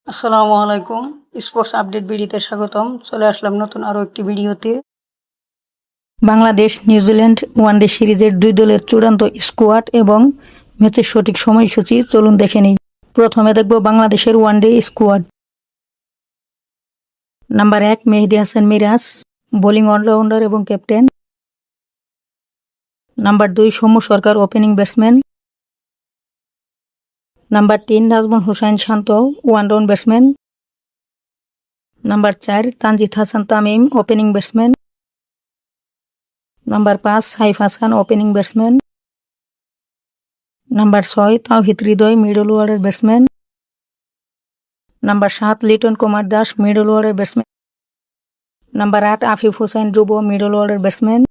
আসসালামু আলাইকুম। Sports update ভিডিওতে স্বাগতম। চলে আসলাম নতুন আরও একটি ভিডিওতে। বাংলাদেশ নিউজিল্যান্ড ওয়ানডে সিরিজের দুই দলের চূড়ান্ত স্কোয়াড এবং ম্যাচের সঠিক সময়সূচি চলুন দেখে নিই। প্রথমে দেখব বাংলাদেশের one day squad. Number 1 Mehidy Hasan Miraz, bowling all rounder এবং captain. Number 2 Soumya Sarkar, opening batsman. Number 3 Najmul Hossain Shanto, one down batsman. Number 4 Tanzid Hasan Tamim, opening batsman. Number 5 Saif Hassan, opening batsman. Number 6 Towhid Hridoy, middle order batsman. Number 7 Liton Kumar Das, middle order batsman. Number 8 Afif Hossain Dhrubo, middle order batsman.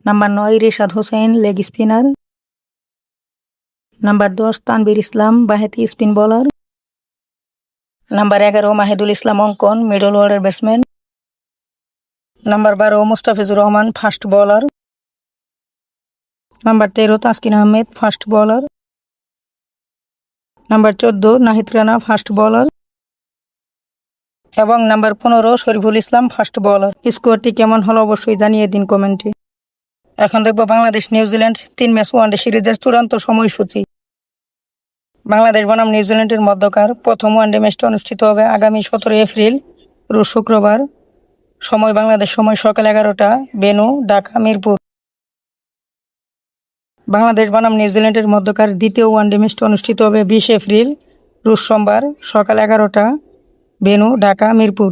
Number 9 Rishad Hossain, leg spinner. Number 10 Tanvir ইসলাম, বাঁহাতি spin bowler. Number 11 Mahidul ইসলাম অঙ্কন, middle order batsman. Number 12 Mustafizur Rahman, fast bowler. Number 13 Taskin Ahmed, fast bowler. Number 14 Nahid Rana, fast bowler. এবং number 15 Shariful Islam, fast bowler. স্কোরটি কেমন হলো অবশ্যই জানিয়ে দিন কমেন্টে। এখন দেখব বাংলাদেশ নিউজিল্যান্ড 3 ম্যাচ ওয়ানডে সিরিজের চূড়ান্ত সময়সূচি। বাংলাদেশ বনাম নিউজিল্যান্ডের মধ্যকার প্রথম ওয়ানডে ম্যাচটি অনুষ্ঠিত হবে আগামী 17 এপ্রিল রোজ শুক্রবার, সময় বাংলাদেশ সময় সকাল 11টা, ভেন্যু ঢাকা মিরপুর। বাংলাদেশ বনাম নিউজিল্যান্ডের মধ্যকার দ্বিতীয় ওয়ানডে ম্যাচটি অনুষ্ঠিত হবে 20 এপ্রিল রোজ সোমবার, সকাল 11টা, ভেন্যু ঢাকা মিরপুর।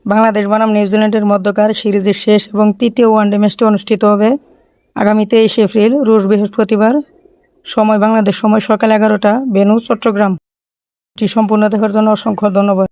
বাংলাদেশ বনাম নিউজিল্যান্ডের মধ্যকার সিরিজের শেষ এবং তৃতীয় ওয়ানডে ম্যাচটি অনুষ্ঠিত হবে আগামী 23 এপ্রিল রোজ বৃহস্পতিবার, সময় বাংলাদেশ সময় সকাল 11টা, ভেন্যু চট্টগ্রাম। এটি সম্পূর্ণ দেখার জন্য অসংখ্য ধন্যবাদ।